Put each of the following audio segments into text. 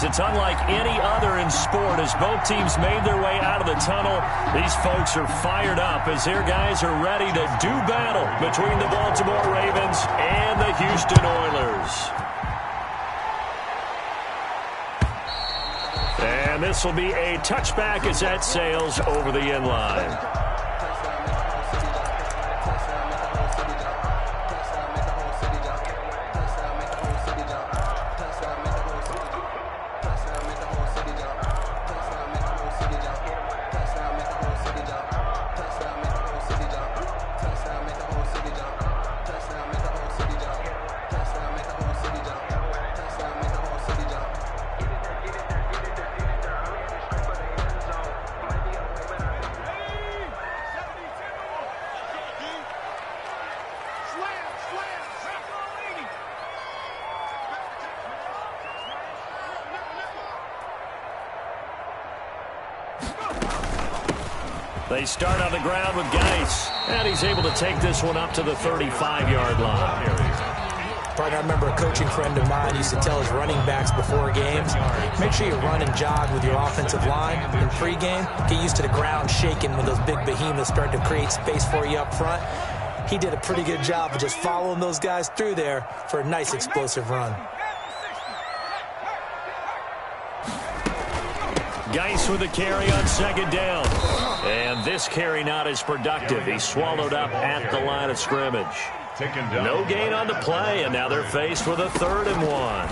it's unlike any other in sport. As both teams made their way out of the tunnel, these folks are fired up as their guys are ready to do battle between the Baltimore Ravens and the Houston Oilers. And this will be a touchback as that sails over the end line. They start on the ground with Geis, and he's able to take this one up to the 35-yard line. Partner, I remember a coaching friend of mine used to tell his running backs before games, make sure you run and jog with your offensive line in pregame. Get used to the ground shaking when those big behemoths start to create space for you up front. He did a pretty good job of just following those guys through there for a nice explosive run. Geis with a carry on second down. And this carry not as productive. He's swallowed up at the line of scrimmage. No gain on the play, and now they're faced with a 3rd and 1.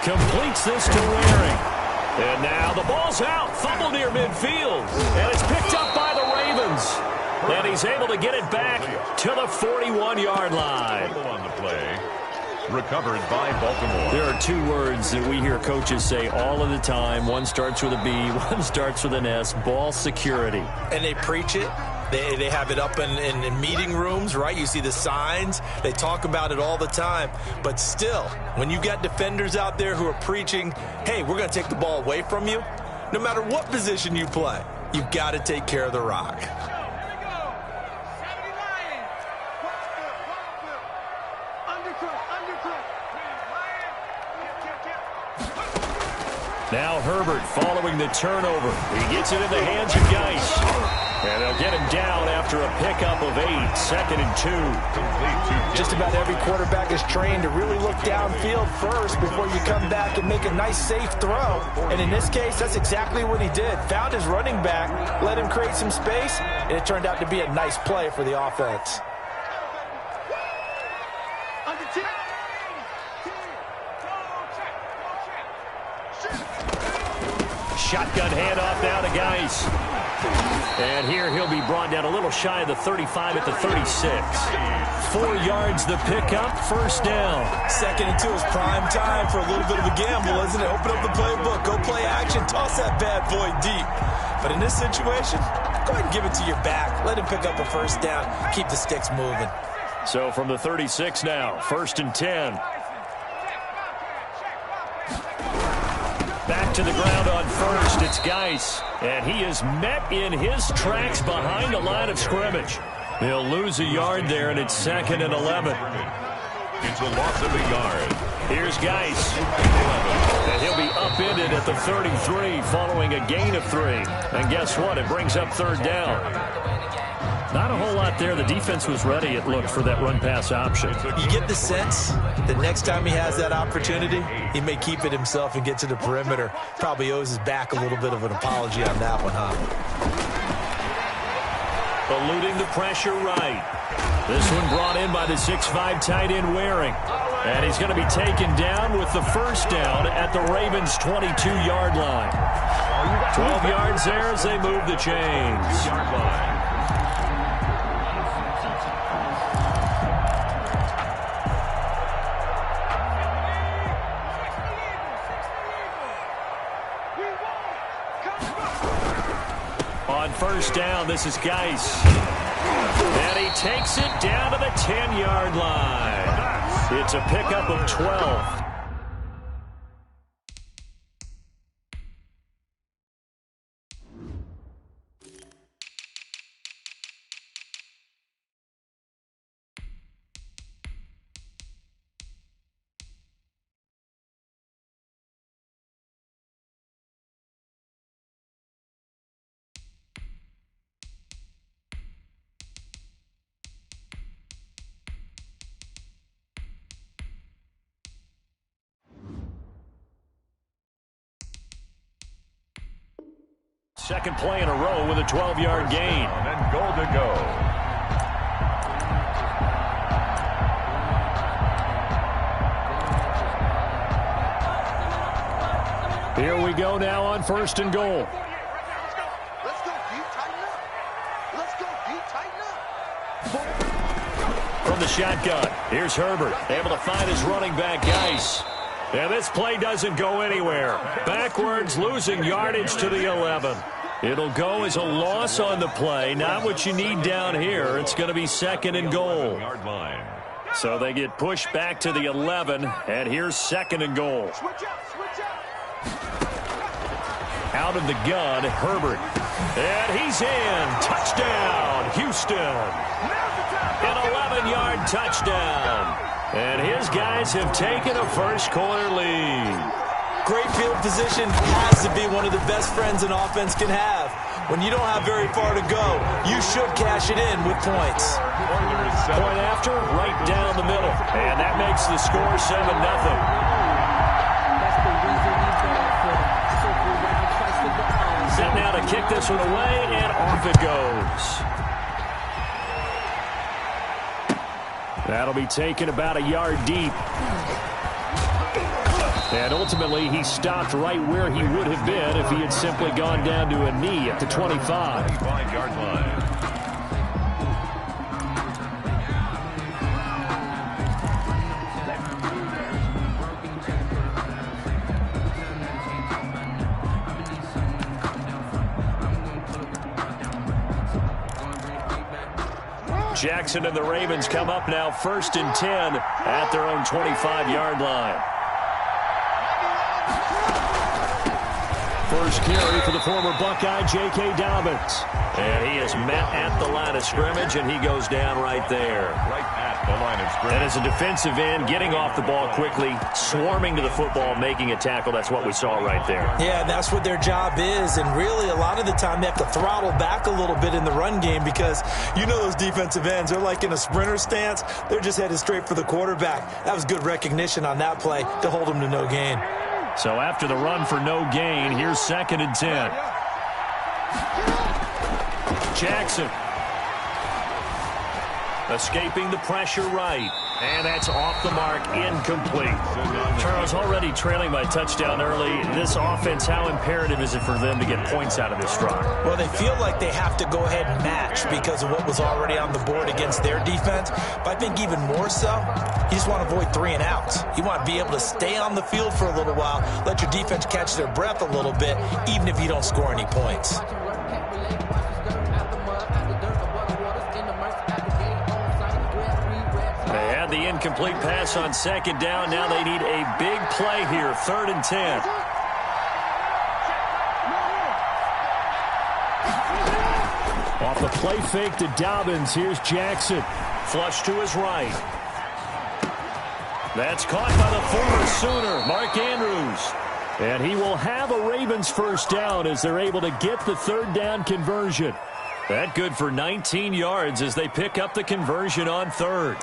Completes this to Waring. And now the ball's out. Fumble near midfield. And it's picked up by the Ravens. And he's able to get it back to the 41-yard line. On the play. Recovered by Baltimore. There are 2 words that we hear coaches say all of the time. One starts with a B, one starts with an S, ball security. And they preach it. They have it up in meeting rooms, right? You see the signs. They talk about it all the time. But still, when you've got defenders out there who are preaching, hey, we're going to take the ball away from you, no matter what position you play, you've got to take care of the rock. Now Herbert following the turnover. He gets it in the hands of Geis. And they'll get him down after a pickup of 8, 2nd and 2. Just about every quarterback is trained to really look downfield first before you come back and make a nice, safe throw. And in this case, that's exactly what he did. Found his running back, let him create some space, and it turned out to be a nice play for the offense. Shotgun handoff now to Geis. And here he'll be brought down a little shy of the 35 at the 36. 4 yards the pickup, 1st down. 2nd and 2 is prime time for a little bit of a gamble, isn't it? Open up the playbook, go play action, toss that bad boy deep. But in this situation, go ahead and give it to your back. Let him pick up a 1st down, keep the sticks moving. So from the 36 now, 1st and 10. Back to the ground on 1st, it's Geis. And he is met in his tracks behind the line of scrimmage. He'll lose a yard there, and it's 2nd and 11. It's a loss of a yard. Here's Geis. And he'll be upended at the 33 following a gain of 3. And guess what? It brings up 3rd down. Not a whole lot there. The defense was ready, it looked, for that run-pass option. You get the sense that next time he has that opportunity, he may keep it himself and get to the perimeter. Probably owes his back a little bit of an apology on that one, huh? Eluding the pressure right. This one brought in by the 6'5" tight end Waring. And he's going to be taken down with the 1st down at the Ravens' 22-yard line. 12 yards there as they move the chains. On 1st down, this is Geis. And he takes it down to the 10-yard line. It's a pickup of 12. second play in a row with a 12-yard gain. And goal to go. Here we go now on 1st and goal. Let's go deep, tighten up. Let's go deep, tighten up. From the shotgun, here's Herbert, able to find his running back, Geis. And this play doesn't go anywhere. Backwards, losing yardage to the 11. It'll go as a loss on the play. Not what you need down here. It's going to be 2nd and goal. So they get pushed back to the 11, and here's 2nd and goal. Out of the gun, Herbert. And he's in. Touchdown, Houston. An 11-yard touchdown. And his guys have taken a first-quarter lead. Great field position has to be one of the best friends an offense can have. When you don't have very far to go, you should cash it in with points. Point after, right down the middle. And that makes the score 7-0. Set now to kick this one away, and off it goes. That'll be taken about a yard deep. And ultimately, he stopped right where he would have been if he had simply gone down to a knee at the 25. 25-yard line. Jackson and the Ravens come up now 1st and 10 at their own 25-yard line. First carry for the former Buckeye, J.K. Dobbins. And he is met at the line of scrimmage, and he goes down right there. Right at the line of scrimmage. And as a defensive end, getting off the ball quickly, swarming to the football, making a tackle, that's what we saw right there. Yeah, and that's what their job is. And really, a lot of the time, they have to throttle back a little bit in the run game because you know those defensive ends, they're like in a sprinter stance. They're just headed straight for the quarterback. That was good recognition on that play to hold them to no gain. So after the run for no gain, here's 2nd and 10. Jackson. Escaping the pressure right. And that's off the mark, incomplete. Charles, already trailing by touchdown early. This offense, how imperative is it for them to get points out of this drive? Well, they feel like they have to go ahead and match because of what was already on the board against their defense. But I think even more so, you just want to avoid 3 and outs. You want to be able to stay on the field for a little while, let your defense catch their breath a little bit, even if you don't score any points. The incomplete pass on 2nd down. Now they need a big play here. 3rd and 10. Off the play fake to Dobbins. Here's Jackson. Flush to his right. That's caught by the former Sooner, Mark Andrews. And he will have a Ravens first down as they're able to get the 3rd down conversion. That good for 19 yards as they pick up the conversion on 3rd.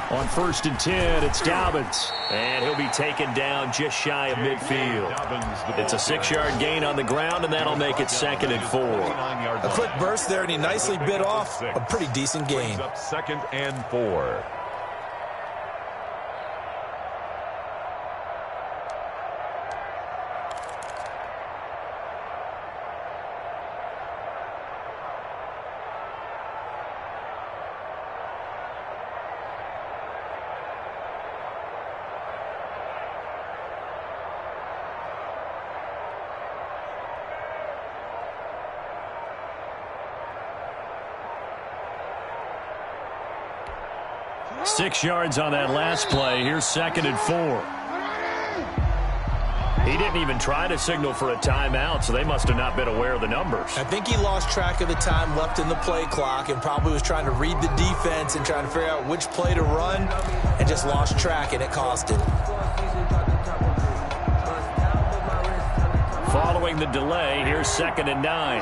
On 1st and 10, it's Dobbins. And he'll be taken down just shy of midfield. It's a 6-yard gain on the ground, and that'll make it 2nd and 4. A quick burst there, and he nicely bit off a pretty decent gain. 2nd and 4. Six yards on that last play. Here's 2nd and 4. He didn't even try to signal for a timeout, so they must have not been aware of the numbers. I think he lost track of the time left in the play clock and probably was trying to read the defense and trying to figure out which play to run and just lost track, and it cost him. Following the delay, here's 2nd and 9.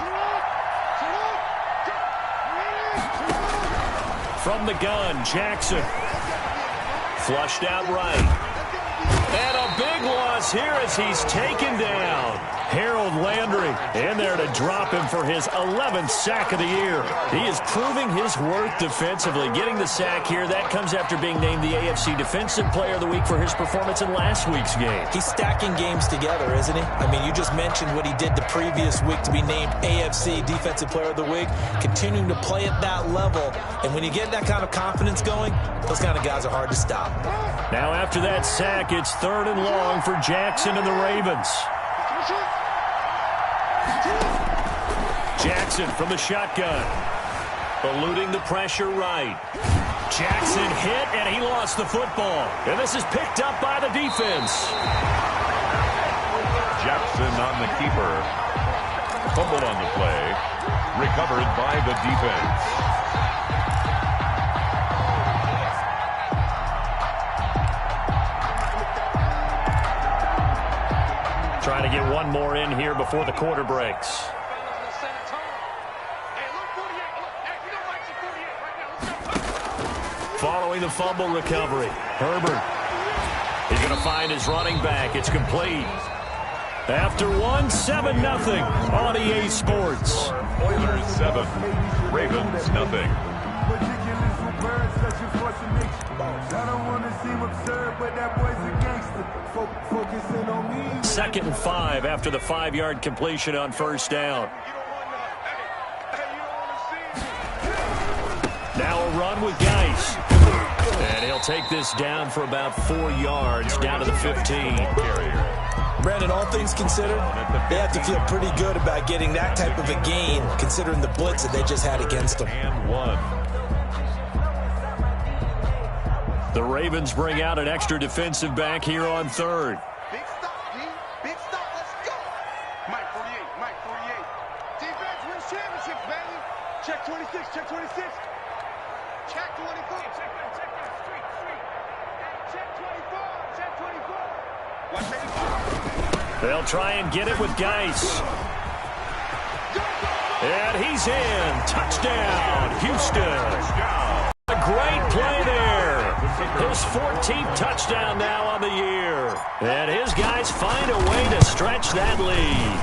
From the gun, Jackson. Flushed out right. And a big loss here as he's taken down. Harold Landry in there to drop him for his 11th sack of the year. He is proving his worth defensively. Getting the sack here, that comes after being named the AFC Defensive Player of the Week for his performance in last week's game. He's stacking games together, isn't he? I mean, you just mentioned what he did the previous week to be named AFC Defensive Player of the Week, continuing to play at that level. And when you get that kind of confidence going, those kind of guys are hard to stop. Now after that sack, it's 3rd and long for Jackson and the Ravens. Jackson from the shotgun. Eluding the pressure right. Jackson hit, and he lost the football. And this is picked up by the defense. Jackson on the keeper. Fumbled on the play. Recovered by the defense. Trying to get one more in here before the quarter breaks. Following the fumble recovery, Herbert. He's going to find his running back. It's complete. After one, 7-0 on EA Sports. Oilers 7, Ravens nothing. 2nd and 5 after the 5-yard completion on 1st down. Now a run with Geis. And he'll take this down for about 4 yards, down to the 15. Brandon, all things considered, they have to feel pretty good about getting that type of a gain, considering the blitz that they just had against them. And 1. The Ravens bring out an extra defensive back here on 3rd. Big stop, D. Big stop. Let's go. Mike 48. Mike 48. Defense wins championships, baby. Check 26. Check 26. Check 24. Check that. Check that. Street. Check 24. Check 24. Watch it. They'll try and get it with Geis. And he's in. Touchdown, Houston. A great play there. His 14th touchdown now on the year. And his guys find a way to stretch that lead.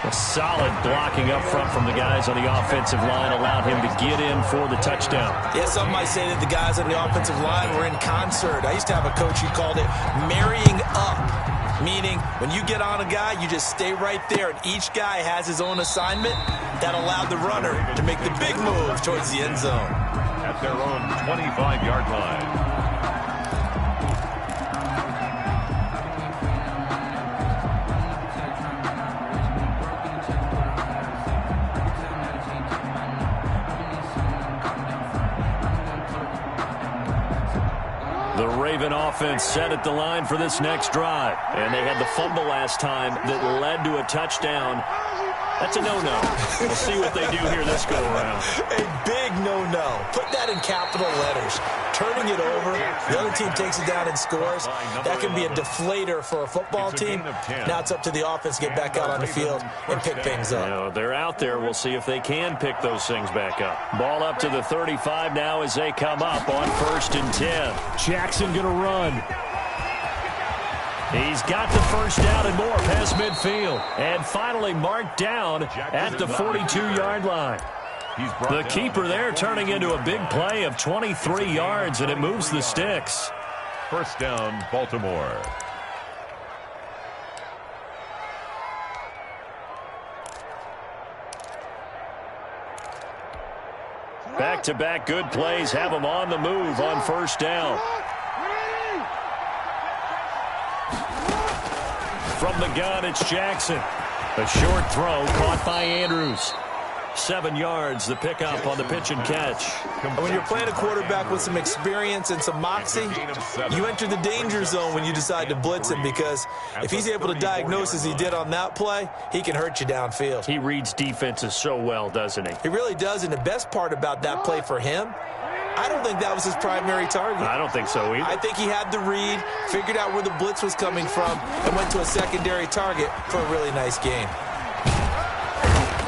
A solid blocking up front from the guys on the offensive line allowed him to get in for the touchdown. Yeah, some might say that the guys on the offensive line were in concert. I used to have a coach who called it marrying up, meaning when you get on a guy, you just stay right there, and each guy has his own assignment. That allowed the runner to make the big move towards the end zone. At their own 25-yard line. The Raven offense set at the line for this next drive. And they had the fumble last time that led to a touchdown. That's a no-no. We'll see what they do here this go-around. A big no-no. Put that in capital letters. Turning it over, the other team takes it down and scores. That can be a deflator for a football team. Now it's up to the offense to get back out on the field and pick things up. You know, they're out there. We'll see if they can pick those things back up. Ball up to the 35 now as they come up on 1st and 10. Jackson going to run. He's got the first down and more past midfield. And finally marked down at the 42-yard line. The keeper there turning into a big play of 23 yards, and it moves the sticks. 1st down, Baltimore. Back-to-back good plays have them on the move on 1st down. From the gun, it's Jackson. A short throw caught by Andrews. 7 yards, the pickup on the pitch and catch. And when you're playing a quarterback with some experience and some moxie, you enter the danger zone when you decide to blitz him, because if he's able to diagnose as he did on that play, he can hurt you downfield. He reads defenses so well, doesn't he? He really does, and the best part about that play for him I don't think that was his primary target. I don't think so either. I think he had the read, figured out where the blitz was coming from, and went to a secondary target for a really nice gain.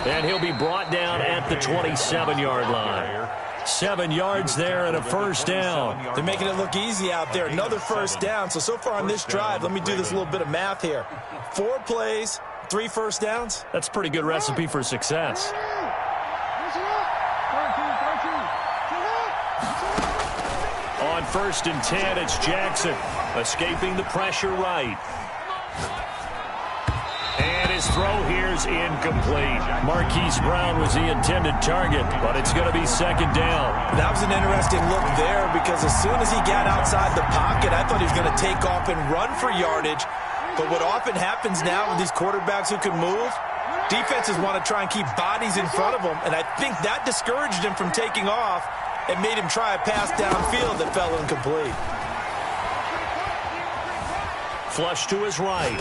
And he'll be brought down at the 27-yard line. 7 yards there and a first down. They're making it look easy out there. Another first down. So far on this drive, let me do this little bit of math here. 4 plays, 3 first downs. That's a pretty good recipe for success. On 1st and 10, it's Jackson escaping the pressure right. And his throw here's incomplete. Marquise Brown was the intended target, but it's going to be 2nd down. That was an interesting look there because as soon as he got outside the pocket, I thought he was going to take off and run for yardage. But what often happens now with these quarterbacks who can move, defenses want to try and keep bodies in front of them, and I think that discouraged him from taking off and made him try a pass downfield that fell incomplete. Flush to his right.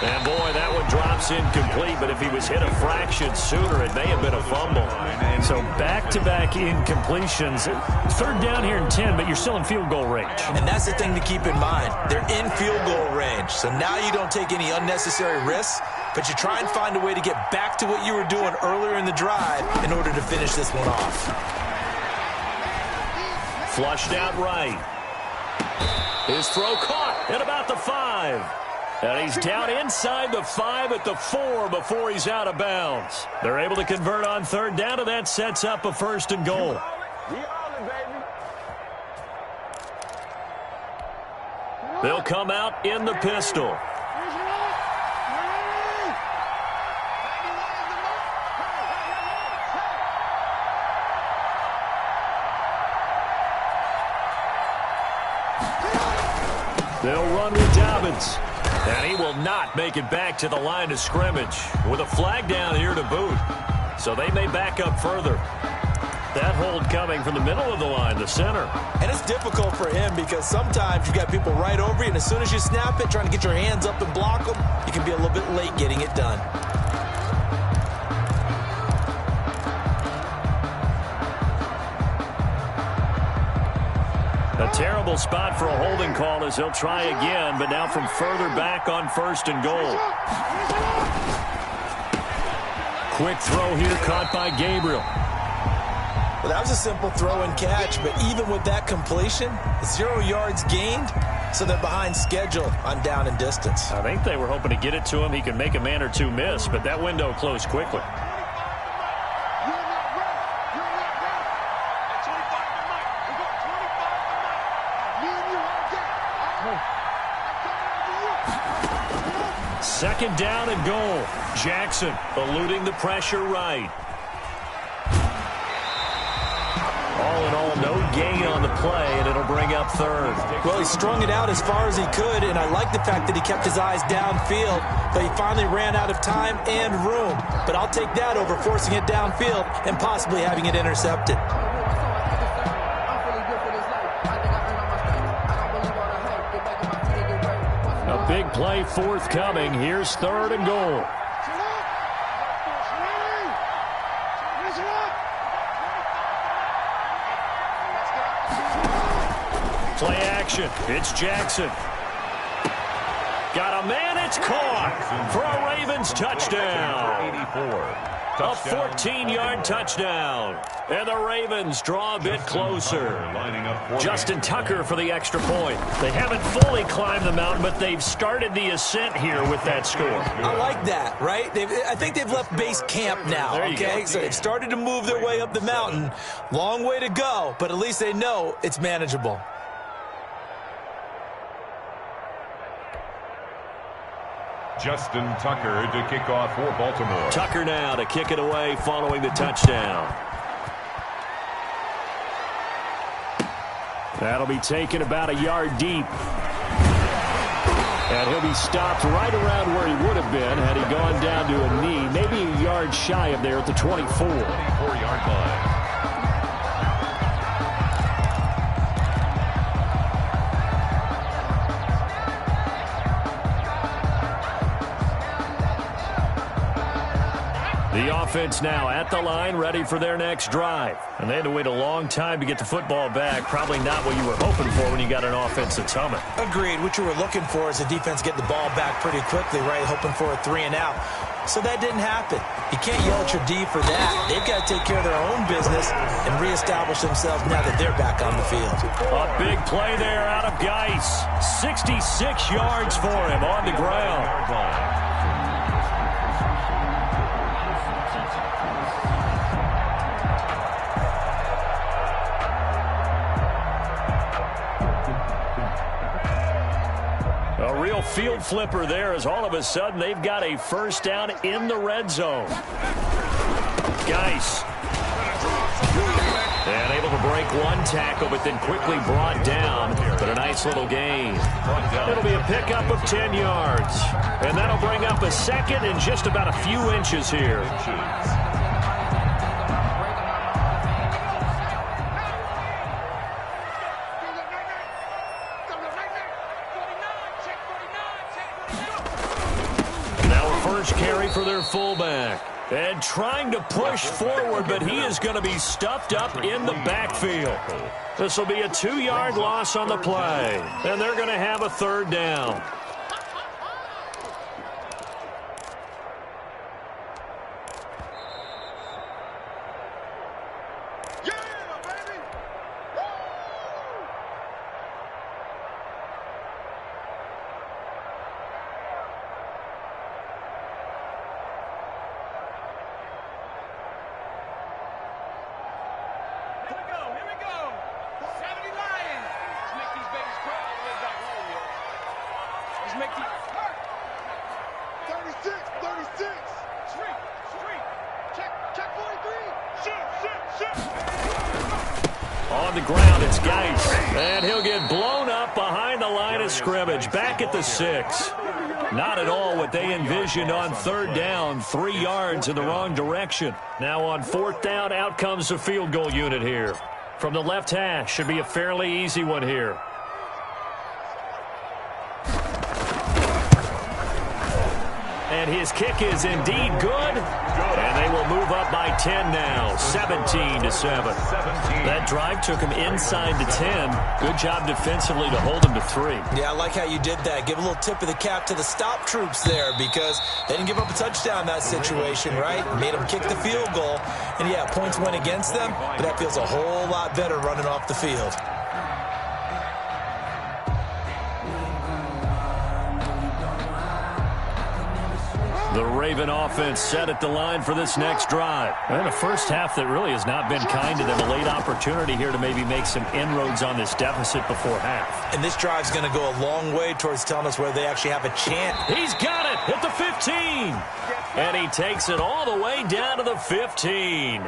And, boy, that one drops incomplete, but if he was hit a fraction sooner, it may have been a fumble. So back-to-back incompletions. 3rd down here and 10, but you're still in field goal range. And that's the thing to keep in mind. They're in field goal range, so now you don't take any unnecessary risks, but you try and find a way to get back to what you were doing earlier in the drive in order to finish this one off. Flushed out right. His throw caught at about the 5. And he's down inside the 5 at the 4 before he's out of bounds. They're able to convert on 3rd down, and that sets up a 1st and goal. They'll come out in the pistol. They'll run with Dobbins. And he will not make it back to the line of scrimmage with a flag down here to boot. So they may back up further. That hold coming from the middle of the line, the center. And it's difficult for him because sometimes you've got people right over you, and as soon as you snap it, trying to get your hands up and block them, you can be a little bit late getting it done. A terrible spot for a holding call as he'll try again, but now from further back on 1st and goal. Quick throw here caught by Gabriel. Well, that was a simple throw and catch, but even with that completion, 0 yards gained, so they're behind schedule on down and distance. I think they were hoping to get it to him. He could make a man or two miss, but that window closed quickly. Second down and goal. Jackson eluding the pressure right. All in all, no gain on the play, and it'll bring up 3rd. Well, he strung it out as far as he could, and I like the fact that he kept his eyes downfield, but he finally ran out of time and room. But I'll take that over forcing it downfield and possibly having it intercepted. A big play forthcoming. Here's 3rd and goal. Play action. It's Jackson. Got a man. It's caught for a Ravens touchdown. 84. A 14-yard touchdown. And the Ravens draw a bit closer. Justin Tucker for the extra point. They haven't fully climbed the mountain, but they've started the ascent here with that score. I like that, right? I think they've left base camp now, okay? So they've started to move their way up the mountain. Long way to go, but at least they know it's manageable. Justin Tucker to kick off for Baltimore. Tucker now to kick it away following the touchdown. That'll be taken about a yard deep. And he'll be stopped right around where he would have been had he gone down to a knee, maybe a yard shy of there at the 24. 24-yard line. The offense now at the line, ready for their next drive. And they had to wait a long time to get the football back. Probably not what you were hoping for when you got an offense that's humming. Agreed. What you were looking for is the defense get the ball back pretty quickly, right? Hoping for a 3 and out. So that didn't happen. You can't yell at your D for that. They've got to take care of their own business and reestablish themselves now that they're back on the field. A big play there out of Geis. 66 yards for him on the ground. A real field flipper there as all of a sudden they've got a first down in the red zone. Geis. And able to break one tackle, but then quickly brought down. But a nice little gain. It'll be a pickup of 10 yards. And that'll bring up a second and just about a few inches here. Carry for their fullback. And trying to push forward, but he is going to be stuffed up in the backfield. This will be a 2-yard loss on the play. And they're going to have a third down. On the ground, it's Geis. And he'll get blown up behind the line of scrimmage. Back at the 6. Not at all what they envisioned on third down. 3 yards in the wrong direction. Now on fourth down, out comes the field goal unit here. From the left hash, should be a fairly easy one here. And his kick is indeed good. And they will move up by 10 now, 17-7. That drive took him inside the 10. Good job defensively to hold him to 3. Yeah, I like how you did that. Give a little tip of the cap to the stop troops there because they didn't give up a touchdown in that situation, right? Made them kick the field goal. And, yeah, points went against them, but that feels a whole lot better running off the field. The Raven offense set at the line for this next drive. And a first half that really has not been kind to them. A late opportunity here to maybe make some inroads on this deficit before half. And this drive's going to go a long way towards telling us whether they actually have a chance. He's got it at the 15. And he takes it all the way down to the 15.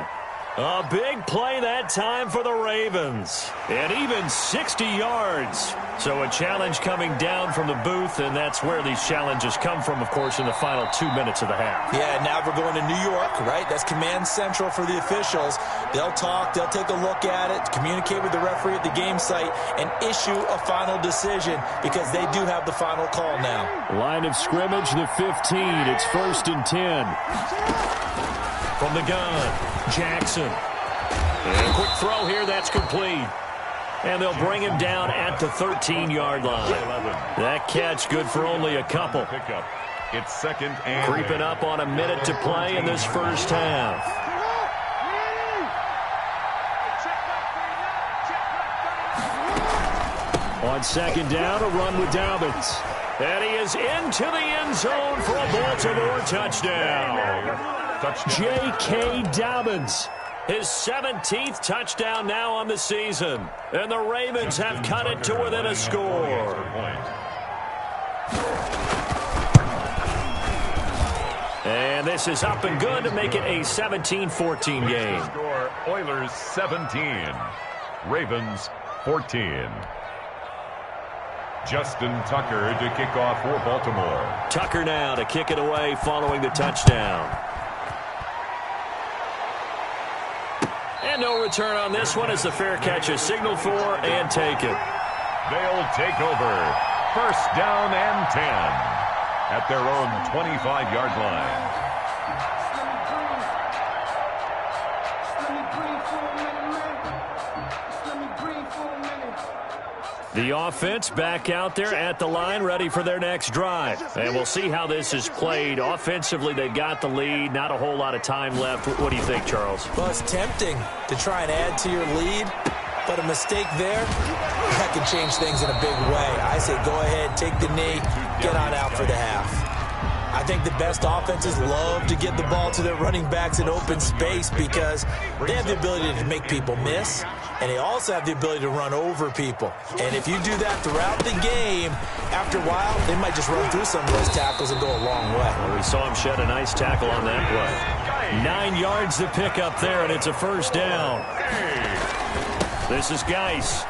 A big play that time for the Ravens. And even 60 yards. So a challenge coming down from the booth, and that's where these challenges come from, of course, in the final 2 minutes of the half. Yeah, now we're going to New York, right? That's command central for the officials. They'll talk, they'll take a look at it, communicate with the referee at the game site, and issue a final decision because they do have the final call now. Line of scrimmage, the 15. It's 1st and 10. From the gun, Jackson. And a quick throw here, that's complete. And they'll bring him down at the 13-yard line. That catch good for only a couple. It's 2nd and creeping up on a minute to play in this first half. On 2nd down, a run with Dobbins. And he is into the end zone for a Baltimore touchdown. J.K. Dobbins, his 17th touchdown now on the season. And the Ravens have cut it to within a score. And this is up and good to make it a 17-14 game. Score, Oilers 17, Ravens 14. Justin Tucker to kick off for Baltimore. Tucker now to kick it away following the touchdown. And no return on this one as the fair catch is signaled for and taken. They'll take over. 1st down and 10 at their own 25-yard line. The offense back out there at the line, ready for their next drive. And we'll see how this is played. Offensively, they've got the lead. Not a whole lot of time left. What do you think, Charles? Well, it's tempting to try and add to your lead, but a mistake there, that can change things in a big way. I say go ahead, take the knee, get on out for the half. I think the best offenses love to get the ball to their running backs in open space because they have the ability to make people miss, and they also have the ability to run over people. And if you do that throughout the game, after a while, they might just run through some of those tackles and go a long way. Well, we saw him shed a nice tackle on that play. 9 yards to pick up there, and it's a first down. This is Geis.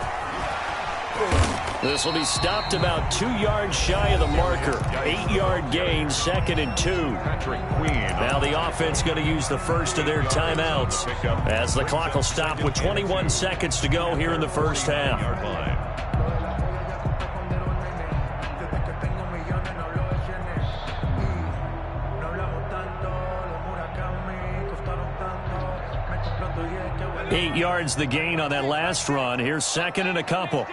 This will be stopped about 2 yards shy of the marker. 8-yard gain, 2nd and 2. Now the offense going to use the first of their timeouts as the clock will stop with 21 seconds to go here in the first half. Eight yards the gain on that last run. Here's 2nd and a couple.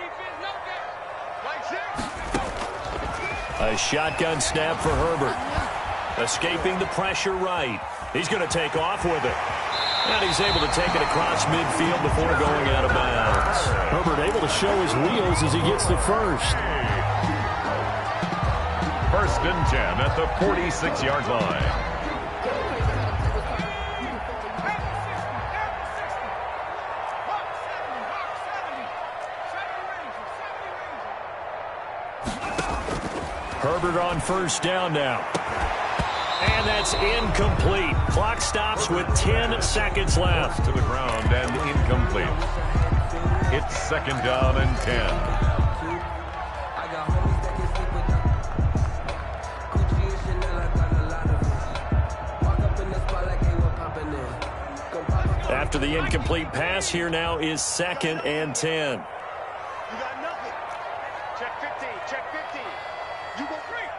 A shotgun snap for Herbert. Escaping the pressure right. He's going to take off with it. And he's able to take it across midfield before going out of bounds. Herbert able to show his wheels as he gets the first. 1st and 10 at the 46-yard line. Herbert on first down now. And that's incomplete. Clock stops with 10 seconds left. To the ground and incomplete. It's 2nd down and 10. After the incomplete pass, here now is 2nd and 10. You got nothing. Check 15. Check 15. You go free.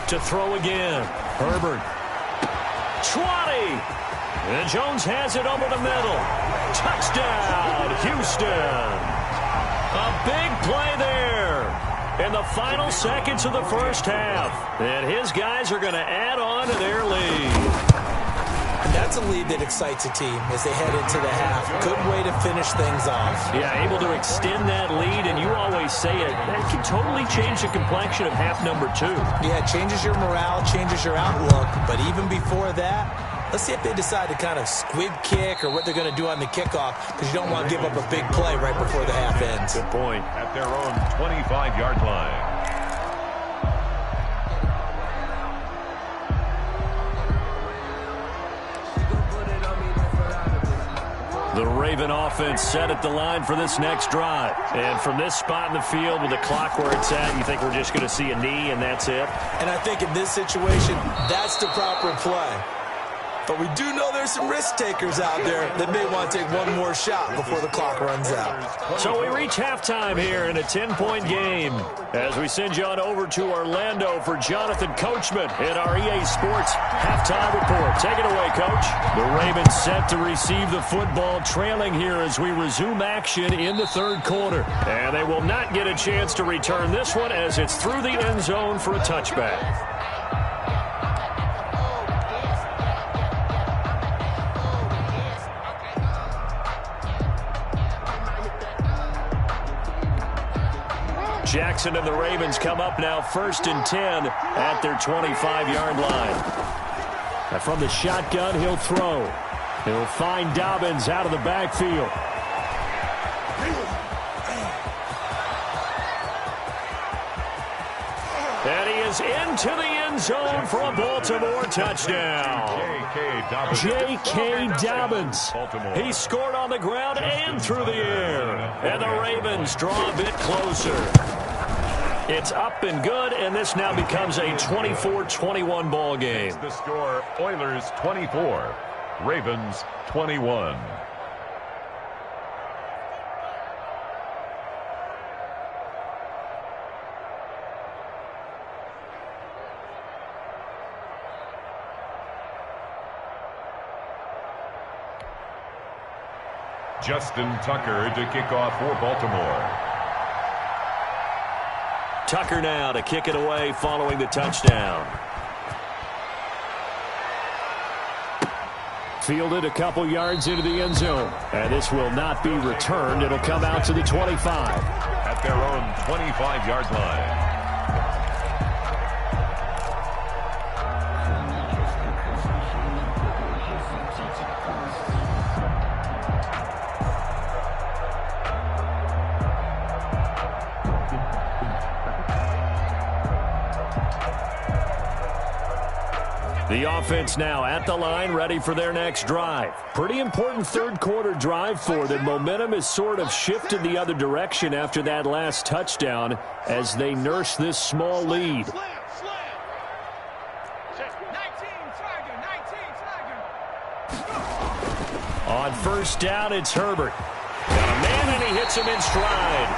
To throw again. Herbert. 20. And Jones has it over the middle. Touchdown, Houston. A big play there in the final seconds of the first half. And his guys are going to add on to their lead. And that's a lead that excites a team as they head into the half. Good way to finish things off. Yeah, able to extend that lead, and you always say it, that can totally change the complexion of half number 2. Yeah, it changes your morale, changes your outlook. But even before that, let's see if they decide to kind of squib kick or what they're going to do on the kickoff, because you don't want to give up a big play right before the half ends. Good point. At their own 25-yard line. The Raven offense set at the line for this next drive. And from this spot in the field with the clock where it's at, you think we're just going to see a knee and that's it? And I think in this situation, that's the proper play. But we do know there's some risk takers out there that may want to take one more shot before the clock runs out. So we reach halftime here in a 10-point game as we send you on over to Orlando for Jonathan Coachman in our EA Sports halftime report. Take it away, Coach. The Ravens set to receive the football, trailing here as we resume action in the third quarter. And they will not get a chance to return this one as it's through the end zone for a touchback. Jackson and the Ravens come up now 1st and 10 at their 25-yard line. And from the shotgun, he'll throw. He'll find Dobbins out of the backfield. And he is into the end zone for a Baltimore touchdown. J.K. Dobbins. He scored on the ground and through the air. And the Ravens draw a bit closer. It's up and good, and this now becomes a 24-21 ball game. The score, Oilers 24, Ravens 21. Justin Tucker to kick off for Baltimore. Tucker now to kick it away following the touchdown. Fielded a couple yards into the end zone. And this will not be returned. It'll come out to the 25. At their own 25-yard line. The offense now at the line, ready for their next drive. Pretty important third-quarter drive for them. Momentum has sort of shifted the other direction after that last touchdown as they nurse this small lead. On first down, it's Herbert. Got a man, and he hits him in stride.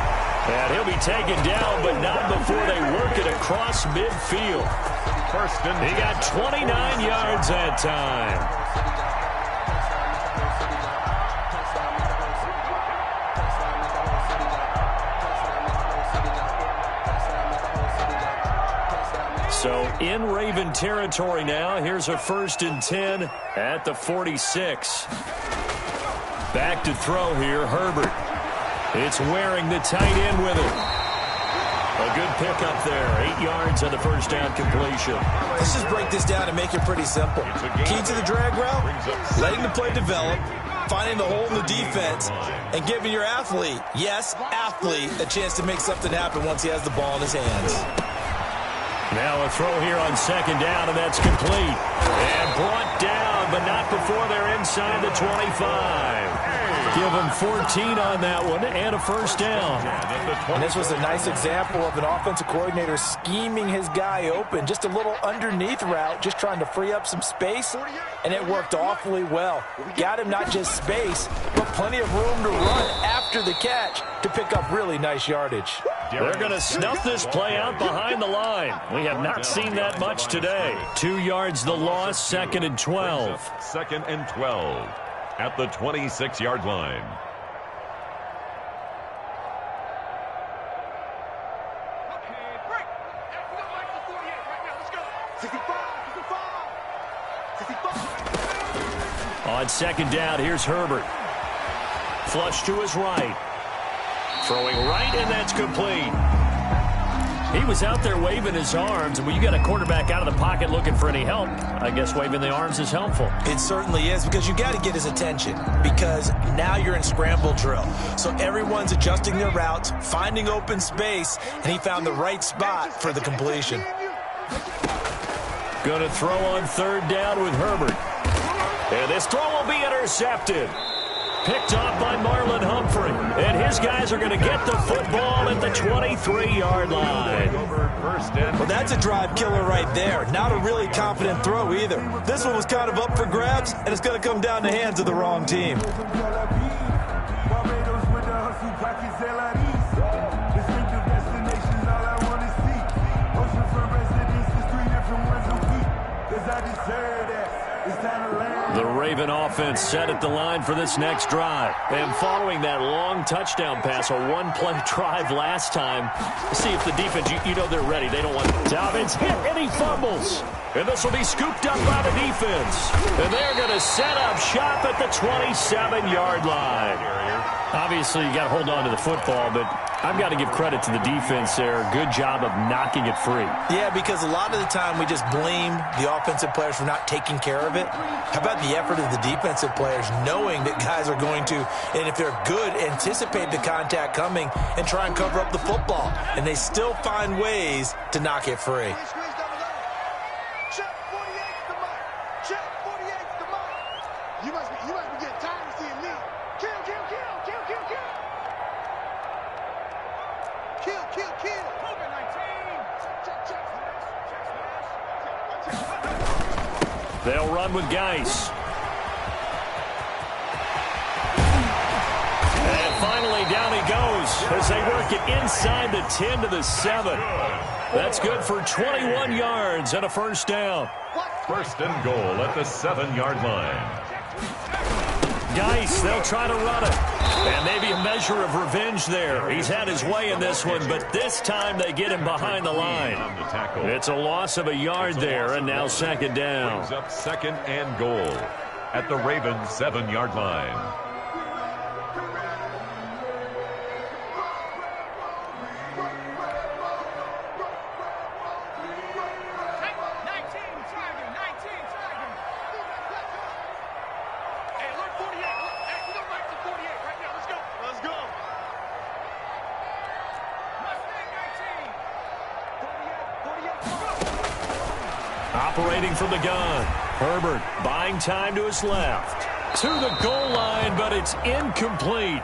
And he'll be taken down, but not before they work it across midfield. He got 29 yards that time. So in Raven territory now. Here's a 1st and 10 at the 46. Back to throw here, Herbert. It's Waring, the tight end, with it. A good pickup there. 8 yards on the first down completion. Let's just break this down and make it pretty simple. Key to the drag route, letting the play develop, finding the hole in the defense, and giving your athlete, yes, athlete, a chance to make something happen once he has the ball in his hands. Now a throw here on 2nd down, and that's complete. And brought down, but not before they're inside the 25. Give him 14 on that one and a first down. And this was a nice example of an offensive coordinator scheming his guy open. Just a little underneath route, just trying to free up some space, and it worked awfully well. Got him not just space, but plenty of room to run after the catch to pick up really nice yardage. They're going to snuff this play out behind the line. We have not seen that much today. 2 yards the loss, 2nd and 12. 2nd and 12 at the 26-yard line. On 2nd down, here's Herbert. Flush to his right. Throwing right, and that's complete. He was out there waving his arms, and when you got a quarterback out of the pocket looking for any help, I guess waving the arms is helpful. It certainly is, because you got to get his attention, because now you're in scramble drill. So everyone's adjusting their routes, finding open space, and he found the right spot for the completion. Going to throw on 3rd down with Herbert. And this throw will be intercepted. Picked off by Marlon Humphrey. And his guys are going to get the football at the 23-yard line. Well, that's a drive killer right there. Not a really confident throw either. This one was kind of up for grabs, and it's going to come down the hands of the wrong team. The Raven offense set at the line for this next drive. And following that long touchdown pass, a one-play drive last time, see if the defense, you know they're ready. They don't want Dobbins hit, and he fumbles. And this will be scooped up by the defense. And they're going to set up shop at the 27-yard line. Obviously, you got to hold on to the football, but I've got to give credit to the defense there. Good job of knocking it free. Yeah, because a lot of the time we just blame the offensive players for not taking care of it. How about the effort of the defensive players knowing that guys are going to, and if they're good, anticipate the contact coming and try and cover up the football. And they still find ways to knock it free. You must be getting tired of seeing me. Kill. They'll run with Geis. And finally down he goes as they work it inside the 10 to the 7. That's good for 21 yards and a first down. 1st and goal at the 7-yard line. Geis, they'll try to run it. And maybe a measure of revenge there. He's had his way in this one, but this time they get him behind the line. It's a loss of a yard there, and now second down. Brings up second and goal at the Ravens' 7-yard line. Operating from the gun. Herbert buying time to his left. To the goal line, but it's incomplete.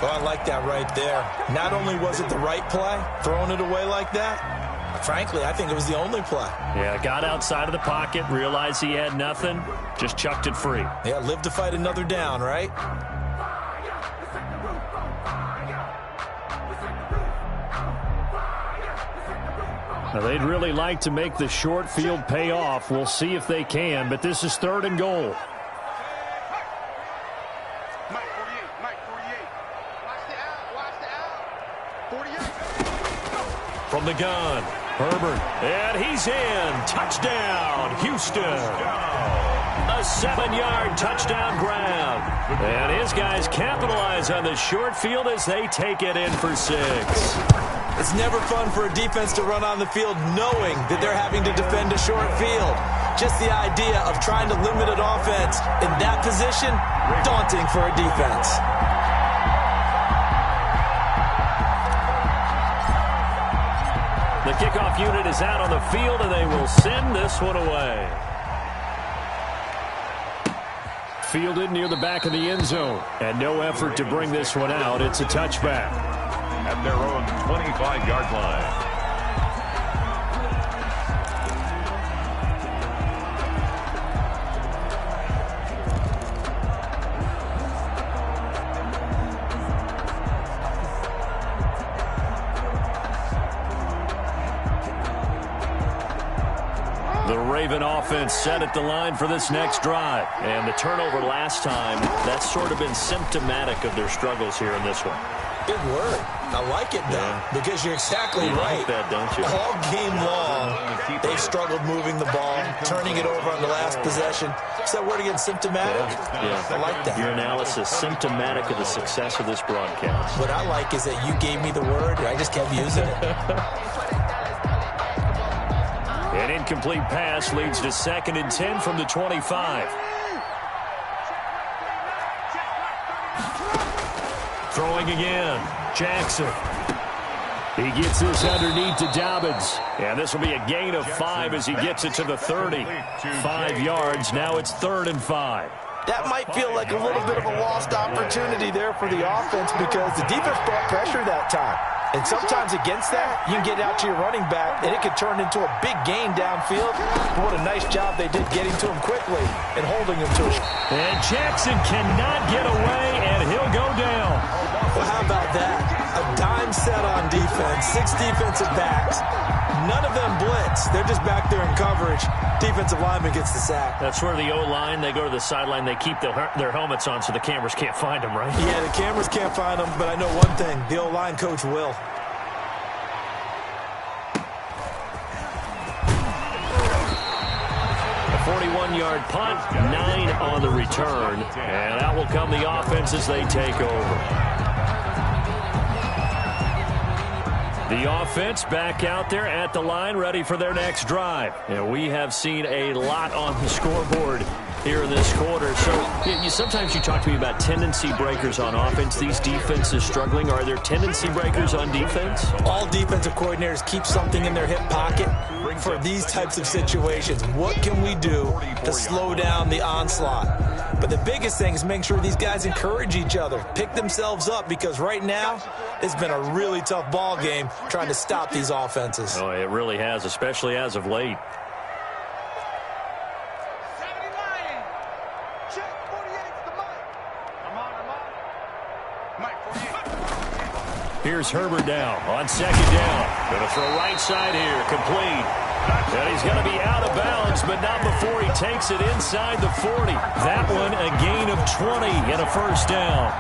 Oh, I like that right there. Not only was it the right play, throwing it away like that, frankly, I think it was the only play. Yeah, got outside of the pocket, realized he had nothing, just chucked it free. Yeah, live to fight another down, right? Now, they'd really like to make the short field pay off. We'll see if they can, but this is third and goal. Mike 48, Mike 48. Watch the out. 48. From the gun, Herbert, and he's in. Touchdown, Houston. A 7-yard touchdown grab. And his guys capitalize on the short field as they take it in for 6. It's never fun for a defense to run on the field knowing that they're having to defend a short field. Just the idea of trying to limit an offense in that position, daunting for a defense. The kickoff unit is out on the field, and they will send this one away. Fielded near the back of the end zone, and no effort to bring this one out. It's a touchback. At their own 25-yard line. The Raven offense set at the line for this next drive. And the turnover last time, that's sort of been symptomatic of their struggles here in this one. Good word. I like it, though, because you're exactly right. Like that, don't you? All game long, they've struggled moving the ball, turning it over on the last possession. Is that word again, symptomatic? Yeah. I like that. Your analysis, symptomatic of the success of this broadcast. What I like is that you gave me the word, and I just kept using it. An incomplete pass leads to 2nd and 10 from the 25. Throwing again, Jackson. He gets this underneath to Dobbins. And this will be a gain of 5 as he gets it to the 30. 5 yards, now it's 3rd and 5. That might feel like a little bit of a lost opportunity there for the offense because the defense brought pressure that time. And sometimes against that, you can get out to your running back, and it could turn into a big gain downfield. But what a nice job they did getting to him quickly and holding him to it. And Jackson cannot get away, and he'll go down. Well, how about that? A dime set on defense, 6 defensive backs. None of them blitz. They're just back there in coverage. Defensive lineman gets the sack. That's where the O-line, they go to the sideline, they keep their helmets on so the cameras can't find them, right? Yeah, the cameras can't find them, but I know one thing. The O-line coach will. A 41-yard punt, 9 on the return. And out will come the offense as they take over. The offense back out there at the line, ready for their next drive. And we have seen a lot on the scoreboard here in this quarter. So sometimes you talk to me about tendency breakers on offense. These defenses struggling. Are there tendency breakers on defense? All defensive coordinators keep something in their hip pocket for these types of situations. What can we do to slow down the onslaught? But the biggest thing is make sure these guys encourage each other, pick themselves up, because right now it's been a really tough ball game trying to stop these offenses. Oh, it really has, especially as of late. Here's Herbert now on 2nd down. Going to throw right side here, complete. And he's going to be out of bounds, but not before he takes it inside the 40. That one a gain of 20 and a 1st down.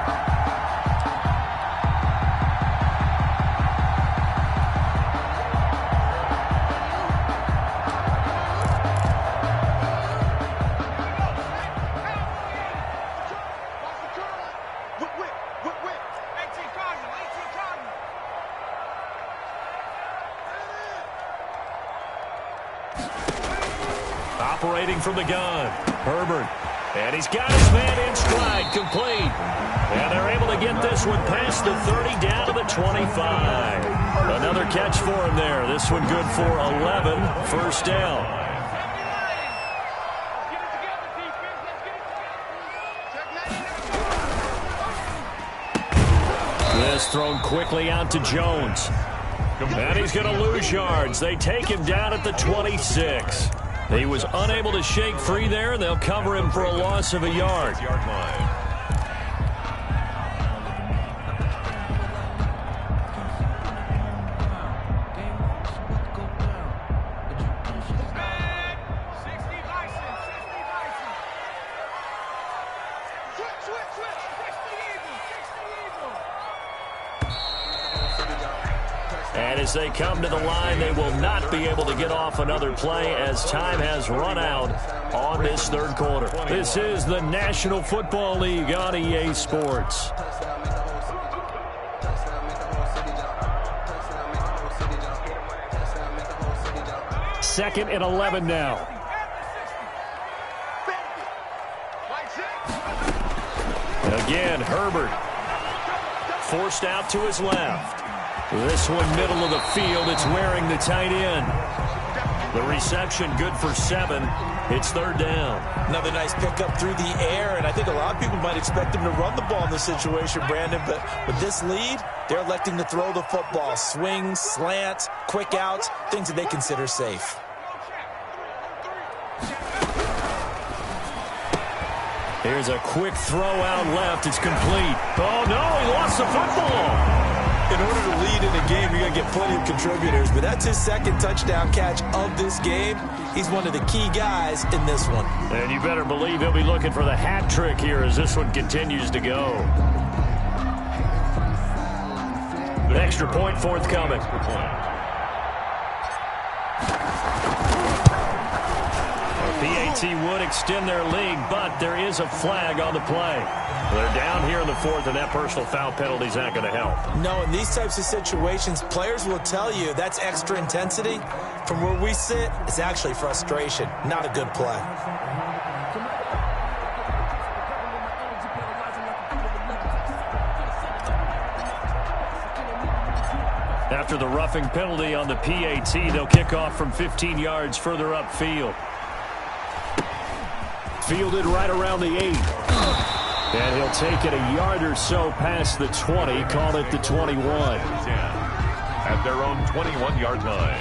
Operating from the gun, Herbert. And he's got his man in stride, complete. And they're able to get this one past the 30, down to the 25. Another catch for him there. This one good for 11, first down. This thrown quickly out to Jones. And he's going to lose yards. They take him down at the 26. He was unable to shake free there, and they'll cover him for a loss of a yard. And as they come to the line, they will not be able to get off another play as time has run out on this third quarter. This is the National Football League on EA Sports. Second and 11 now. Again, Herbert forced out to his left. This one middle of the field. It's wearing the tight end. The reception good for 7. It's third down. Another nice pickup through the air, and I think a lot of people might expect him to run the ball in this situation, Brandon, but with this lead, they're electing to throw the football. Swings, slants, quick outs, things that they consider safe. Here's a quick throw out left. It's complete. Oh, no, he lost the football. In order to lead in a game, you're going to get plenty of contributors, but that's his second touchdown catch of this game. He's one of the key guys in this one. And you better believe he'll be looking for the hat trick here as this one continues to go. An extra point forthcoming. PAT would extend their lead, but there is a flag on the play. They're down here in the fourth, and that personal foul penalty is not going to help. No, in these types of situations, players will tell you that's extra intensity. From where we sit, it's actually frustration, not a good play. After the roughing penalty on the PAT, they'll kick off from 15 yards further upfield. Fielded right around the 8. And he'll take it a yard or so past the 20, call it the 21. At their own 21-yard line.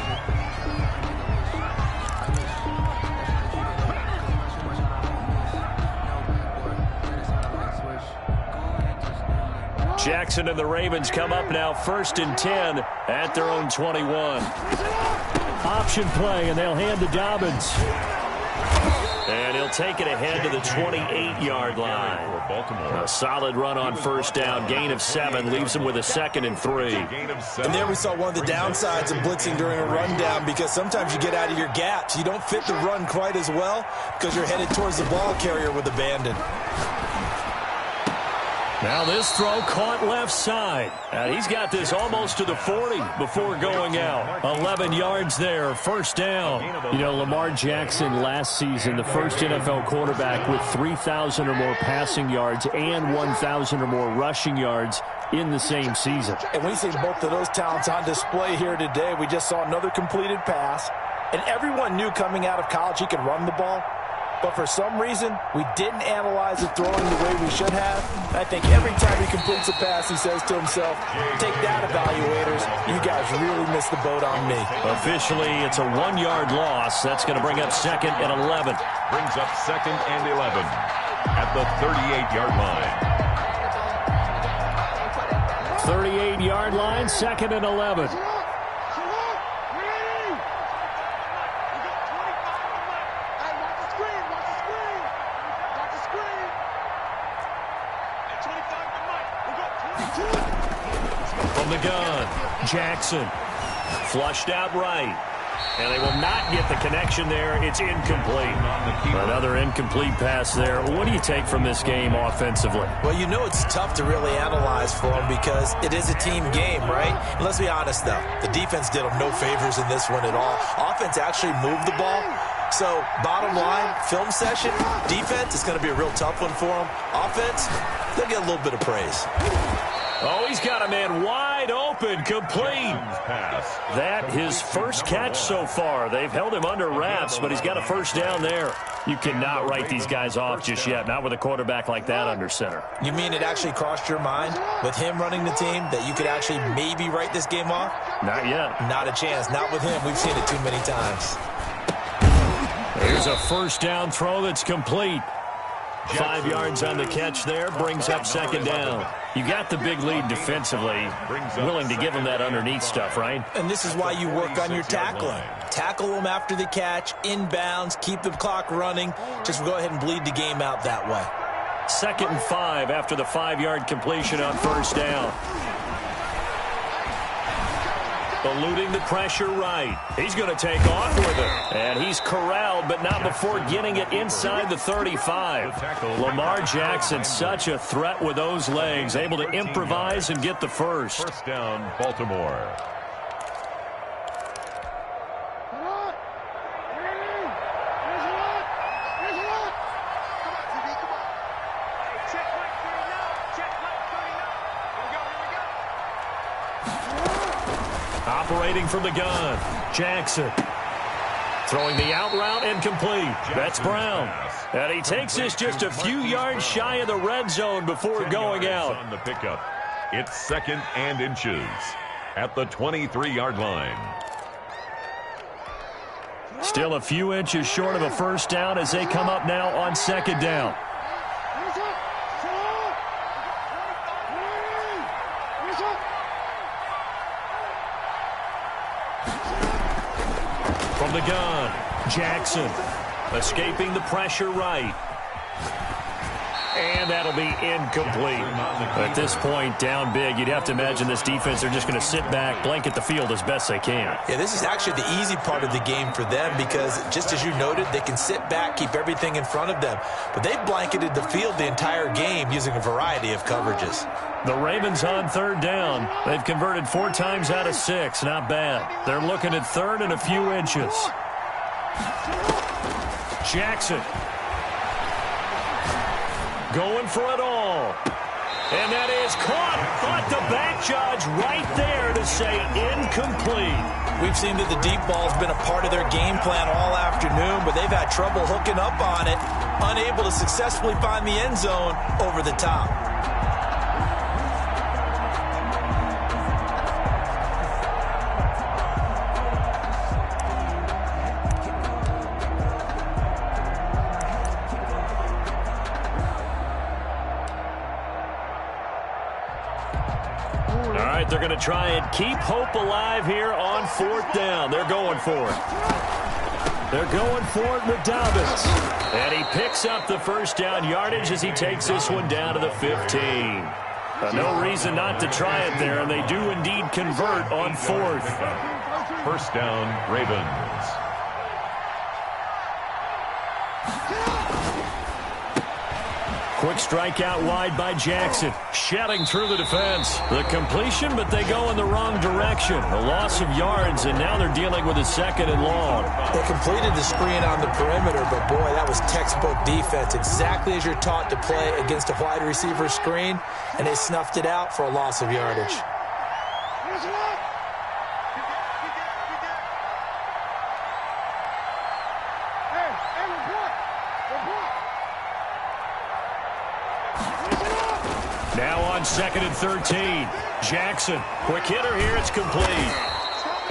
Jackson and the Ravens come up now first and 10 at their own 21. Option play, and they'll hand to Dobbins. And he'll take it ahead to the 28-yard line. A solid run on first down. Gain of 7 leaves him with a 2nd and 3. And there we saw one of the downsides of blitzing during a rundown, because sometimes you get out of your gaps. You don't fit the run quite as well because you're headed towards the ball carrier with abandon. Now this throw caught left side. And he's got this almost to the 40 before going out. 11 yards there, first down. You know, Lamar Jackson last season, the first NFL quarterback with 3,000 or more passing yards and 1,000 or more rushing yards in the same season. And we see both of those talents on display here today. We just saw another completed pass. And everyone knew coming out of college he could run the ball. But for some reason, we didn't analyze the throwing the way we should have. I think every time he completes a pass, he says to himself, take that, evaluators. You guys really missed the boat on me. Officially, it's a 1-yard loss. That's going to bring up 2nd and 11. Brings up 2nd and 11 at the 38-yard line. 38-yard line, 2nd and 11. The gun, Jackson, flushed out right, and they will not get the connection there. It's incomplete. Another incomplete pass there. What do you take from this game offensively? Well, you know it's tough to really analyze for them because it is a team game, right? And let's be honest, though. The defense did them no favors in this one at all. Offense actually moved the ball, So, bottom line, film session, defense is going to be a real tough one for them. Offense, they'll get a little bit of praise. Oh, he's got a man wide open, complete. That his first catch so far. They've held him under wraps, but he's got a first down there. You cannot write these guys off just yet, not with a quarterback like that under center. You mean it actually crossed your mind with him running the team that you could actually maybe write this game off? Not yet. Not a chance. Not with him. We've seen it too many times. Here's a first down throw that's complete. 5 yards on the catch there, brings up second down. You got the big lead defensively, willing to give them that underneath stuff, right? And this is why you work on your tackling. Tackle them after the catch, inbounds, keep the clock running. Just go ahead and bleed the game out that way. 2nd and 5 after the 5-yard completion on first down. Eluding the pressure right. He's going to take off with it. And he's corralled, but not before getting it inside the 35. Lamar Jackson, such a threat with those legs, able to improvise and get the first. First down, Baltimore. Operating from the gun, Jackson. Throwing the out route and complete. That's Brown. And he takes this just a few yards shy of the red zone before going out. On the pickup. It's 2nd and inches at the 23-yard line. Still a few inches short of a first down as they come up now on 2nd down. From the gun, Jackson escaping the pressure right. And that'll be incomplete. At this point, down big, you'd have to imagine this defense, they're just going to sit back, blanket the field as best they can. Yeah, this is actually the easy part of the game for them because, just as you noted, they can sit back, keep everything in front of them. But they've blanketed the field the entire game using a variety of coverages. The Ravens on 3rd down. They've converted 4 times out of 6. Not bad. They're looking at 3rd and a few inches. Jackson. Going for it all. And that is caught. But the back judge right there to say incomplete. We've seen that the deep ball's been a part of their game plan all afternoon, but they've had trouble hooking up on it, unable to successfully find the end zone over the top. They're going to try and keep hope alive here on 4th down. They're going for it. They're going for it with Dobbins. And he picks up the first down yardage as he takes this one down to the 15. No reason not to try it there, and they do indeed convert on 4th. First down, Ravens. Quick strike out wide by Jackson. Shedding through the defense. The completion, but they go in the wrong direction. A loss of yards, and now they're dealing with a 2nd and long. They completed the screen on the perimeter, but boy, that was textbook defense. Exactly as you're taught to play against a wide receiver screen, and they snuffed it out for a loss of yardage. Now on 2nd and 13. Jackson, quick hitter here, it's complete.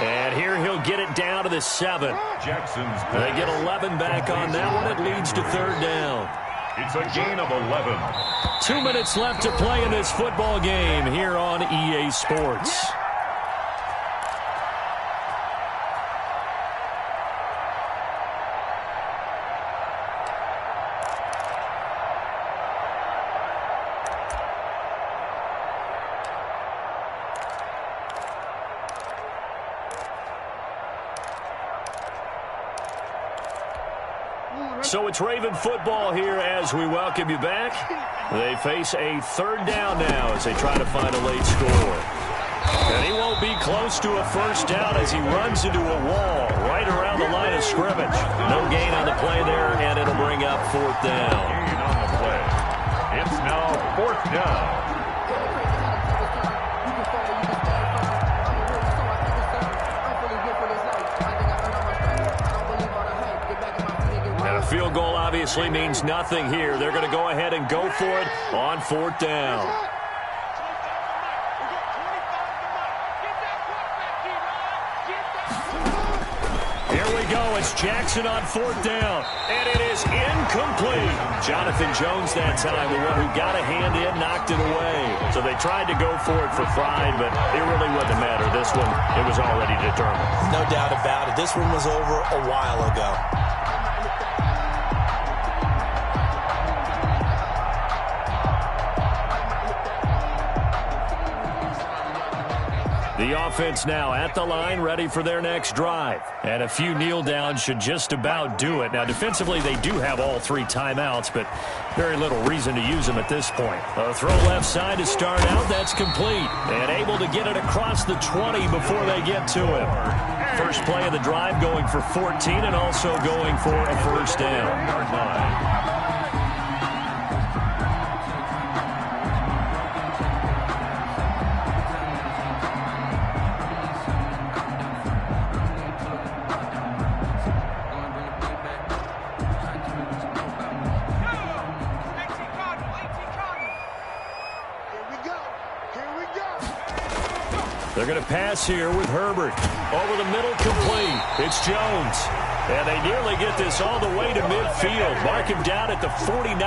And here he'll get it down to the 7. Jackson's They get 11 back on that one. It leads to 3rd down. It's a gain of 11. 2 minutes left to play in this football game here on EA Sports. So it's Raven football here as we welcome you back. They face a 3rd down now as they try to find a late score. And he won't be close to a first down as he runs into a wall right around the line of scrimmage. No gain on the play there, and it'll bring up fourth down. Gain on the play. It's now fourth down. And a field goal obviously means nothing here. They're going to go ahead and go for it on fourth down. Here we go. It's Jackson on fourth down. And it is incomplete. Jonathan Jones that time, the one who got a hand in, knocked it away. So they tried to go for it for pride, but it really wouldn't matter. This one, it was already determined. No doubt about it. This one was over a while ago. The offense now at the line, ready for their next drive. And a few kneel downs should just about do it. Now, defensively, they do have all three timeouts, but very little reason to use them at this point. A throw left side to start out. That's complete. And able to get it across the 20 before they get to him. First play of the drive going for 14 and also going for a first down. They're going to pass here with Herbert. Over the middle, complete. It's Jones. And they nearly get this all the way to midfield. Mark him down at the 49.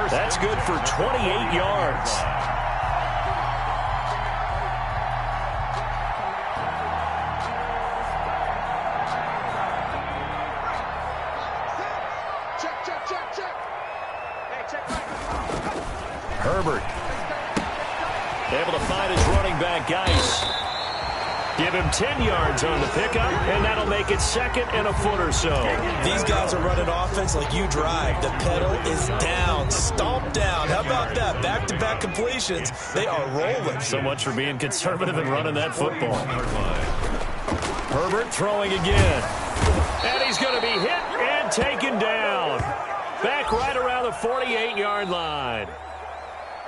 That's good for 28 yards. Herbert able to find his running back, Geis. Give him 10 yards on the pickup, and that'll make it second and a foot or so. These guys are running offense like you drive. The pedal is down, stomp down. How about that? Back-to-back completions. They are rolling. So much for being conservative and running that football. Herbert throwing again. And he's going to be hit and taken down. Back right around the 48-yard line.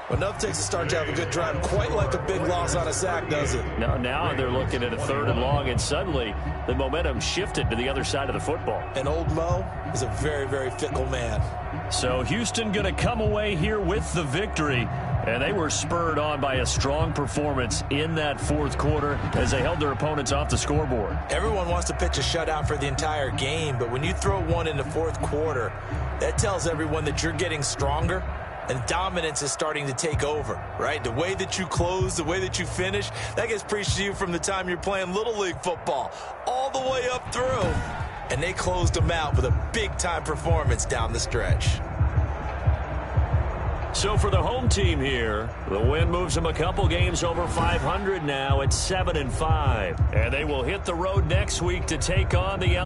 Well, enough takes to start to have a good drive. Quite like a big loss on a sack, does it? No, now they're looking at a third and long, and suddenly the momentum shifted to the other side of the football. And old Mo is a very, very fickle man. So Houston going to come away here with the victory, and they were spurred on by a strong performance in that fourth quarter as they held their opponents off the scoreboard. Everyone wants to pitch a shutout for the entire game, but when you throw one in the fourth quarter, that tells everyone that you're getting stronger. And dominance is starting to take over, right? The way that you close, the way that you finish, that gets preached to you from the time you're playing Little League football all the way up through. And they closed them out with a big-time performance down the stretch. So for the home team here, the win moves them a couple games over 500 now at 7-5. And they will hit the road next week to take on the